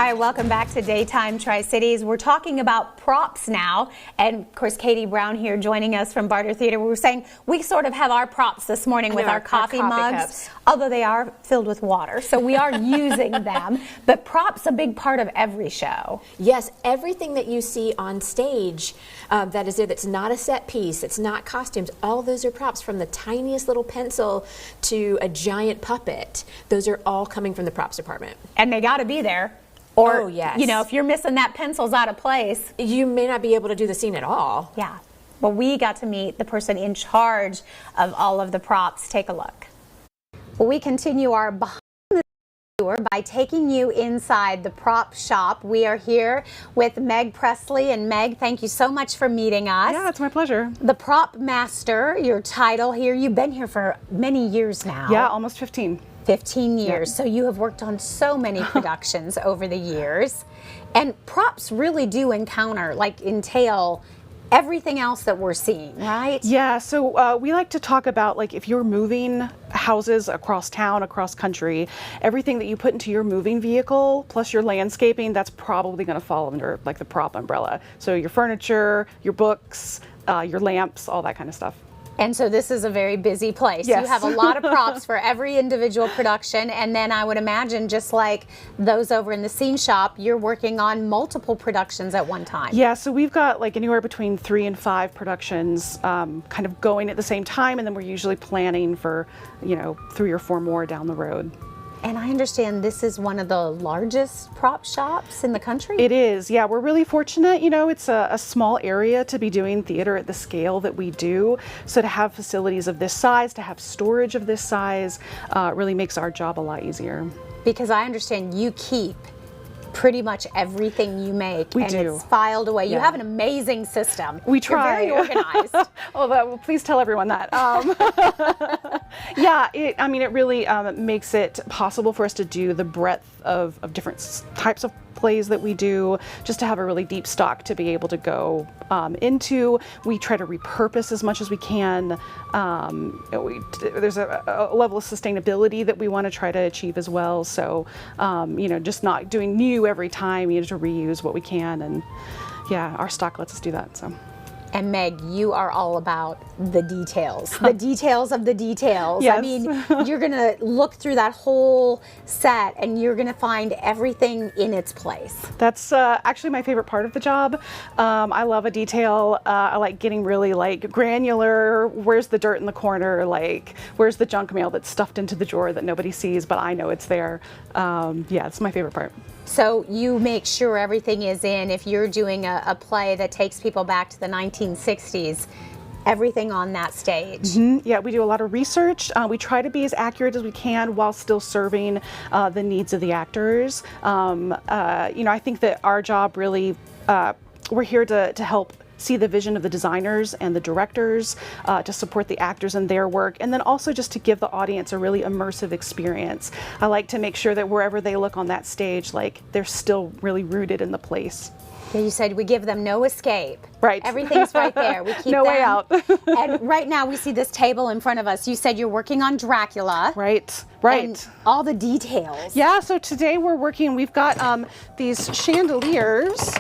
Hi, welcome back to Daytime Tri-Cities. We're talking about props now, and of course Katie Brown here joining us from Barter Theater. We were saying we sort of have our props this morning with our coffee mugs, cups. Although they are filled with water, so we are using them. But props a big part of every show. Yes, everything that you see on stage that is there, that's not a set piece, it's not costumes, all those are props, from the tiniest little pencil to a giant puppet. Those are all coming from the props department. And they got to be there. Or, oh, yes. You know, if you're missing that pencil's out of place, you may not be able to do the scene at all. Yeah. Well, we got to meet the person in charge of all of the props. Take a look. Well, we continue our behind the tour by taking you inside the prop shop. We are here with Meg Pressley. And Meg, thank you so much for meeting us. Yeah, it's my pleasure. The prop master, your title here. You've been here for many years now. Yeah, almost 15. 15 years. Yep. So you have worked on so many productions over the years. And props really do entail everything else that we're seeing, right? Yeah, so we like to talk about, like, if you're moving houses across town, across country, everything that you put into your moving vehicle plus your landscaping, that's probably going to fall under like the prop umbrella. So your furniture, your books, your lamps, all that kind of stuff. And so this is a very busy place. Yes. You have a lot of props for every individual production, and then I would imagine, just like those over in the scene shop, you're working on multiple productions at one time. Yeah, so we've got like anywhere between 3 and 5 productions kind of going at the same time, and then we're usually planning for, 3 or 4 more down the road. And I understand this is one of the largest prop shops in the country? It is, yeah. We're really fortunate, it's a small area to be doing theater at the scale that we do. So to have facilities of this size, to have storage of this size, really makes our job a lot easier. Because I understand you keep pretty much everything you make, we and do. It's filed away. Yeah. You have an amazing system. We try. You're very organized. Well, please tell everyone that. Yeah, it really makes it possible for us to do the breadth of different types of plays that we do, just to have a really deep stock to be able to go into. We try to repurpose as much as we can. There's a level of sustainability that we want to try to achieve as well. So, just not doing new every time, to reuse what we can. And yeah, our stock lets us do that. So. And Meg, you are all about the details, the details of the details. Yes. I mean, you're going to look through that whole set and you're going to find everything in its place. That's actually my favorite part of the job. I love a detail. I like getting really granular. Where's the dirt in the corner? Where's the junk mail that's stuffed into the drawer that nobody sees, but I know it's there. Yeah, it's my favorite part. So you make sure everything is in. If you're doing a play that takes people back to the 1960s, everything on that stage. Mm-hmm. Yeah, we do a lot of research. We try to be as accurate as we can while still serving the needs of the actors. I think that our job really, we're here to help see the vision of the designers and the directors, to support the actors in their work, and then also just to give the audience a really immersive experience. I like to make sure that wherever they look on that stage, they're still really rooted in the place. Yeah, you said we give them no escape. Right. Everything's right there. We keep no way out. And right now we see this table in front of us. You said you're working on Dracula. Right. And all the details. Yeah, so today we've got these chandeliers.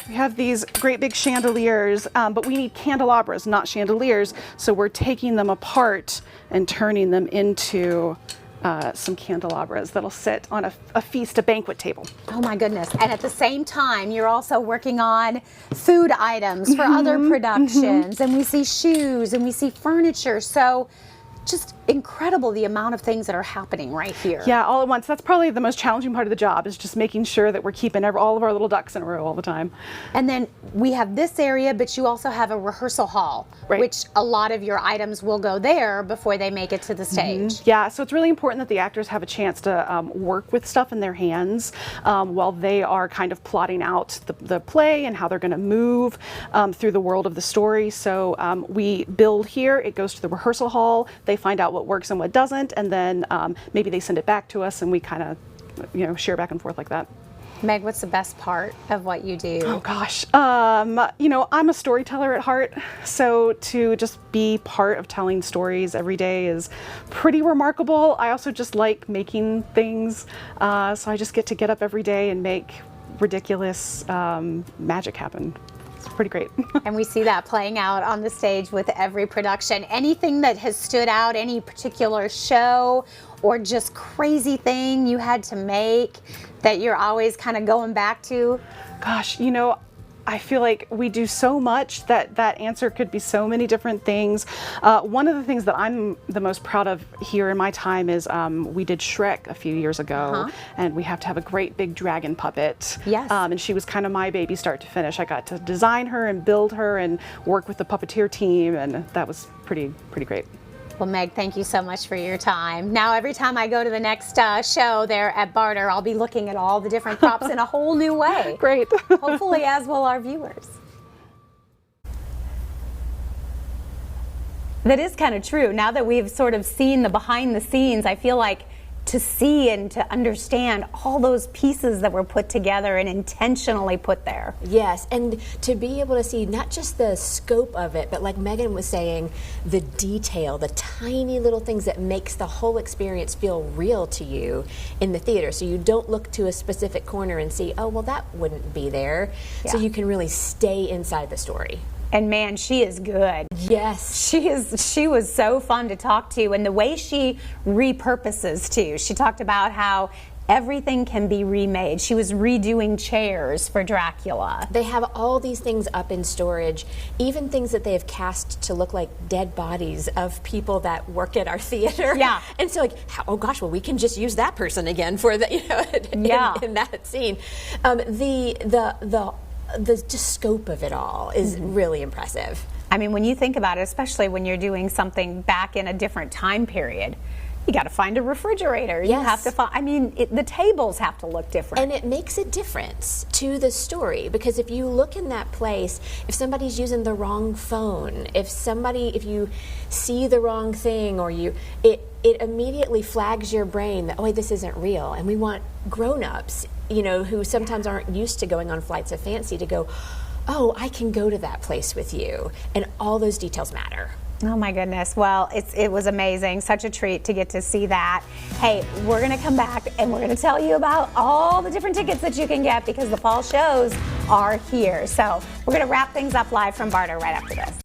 We have these great big chandeliers, but we need candelabras, not chandeliers. So we're taking them apart and turning them into some candelabras that'll sit on a feast, a banquet table. Oh my goodness. And at the same time, you're also working on food items for other productions. And we see shoes and we see furniture. So just incredible, the amount of things that are happening right here. Yeah, all at once. That's probably the most challenging part of the job, is just making sure that we're keeping all of our little ducks in a row all the time. And then we have this area, but you also have a rehearsal hall, right, which a lot of your items will go there before they make it to the stage. Mm-hmm. Yeah, so it's really important that the actors have a chance to work with stuff in their hands while they are kind of plotting out the play and how they're going to move through the world of the story. So we build here, it goes to the rehearsal hall, they find out what works and what doesn't, and then maybe they send it back to us and we kind of share back and forth like that. Meg, what's the best part of what you do? Oh gosh, you know, I'm a storyteller at heart, so to just be part of telling stories every day is pretty remarkable. I also just like making things, so I just get up every day and make ridiculous magic happen. It's pretty great. And we see that playing out on the stage with every production. Anything that has stood out, any particular show or just crazy thing you had to make that you're always kind of going back to? Gosh, you know, I feel like we do so much that that answer could be so many different things. One of the things that I'm the most proud of here in my time is we did Shrek a few years ago, and we have to have a great big dragon puppet. Yes. And she was kind of my baby start to finish. I got to design her and build her and work with the puppeteer team, and that was pretty great. Well, Meg, thank you so much for your time. Now, every time I go to the next show there at Barter, I'll be looking at all the different props in a whole new way. Great. Hopefully, as will our viewers. That is kind of true. Now that we've sort of seen the behind the scenes, I feel like to see and to understand all those pieces that were put together and intentionally put there. Yes, and to be able to see not just the scope of it, but like Megan was saying, the detail, the tiny little things that makes the whole experience feel real to you in the theater. So you don't look to a specific corner and see, oh, well, that wouldn't be there. Yeah. So you can really stay inside the story. And man, she is good. Yes. She was so fun to talk to, and the way she repurposes too. She talked about how everything can be remade. She was redoing chairs for Dracula. They have all these things up in storage, even things that they have cast to look like dead bodies of people that work at our theater. Yeah. And so like, oh gosh, well, we can just use that person again for the, you know, yeah. in that scene. The just scope of it all is really impressive. I mean, when you think about it, especially when you're doing something back in a different time period, you got to find a refrigerator. Yes. You have to find, I mean, the tables have to look different. And it makes a difference to the story, because if you look in that place, if somebody's using the wrong phone, if you see the wrong thing, or it immediately flags your brain that, oh, wait, this isn't real. And we want grown-ups, you know, who sometimes aren't used to going on flights of fancy to go, oh, I can go to that place with you. And all those details matter. Oh my goodness. Well, it was amazing. Such a treat to get to see that. Hey, we're going to come back and we're going to tell you about all the different tickets that you can get because the fall shows are here. So we're going to wrap things up live from Barter right after this.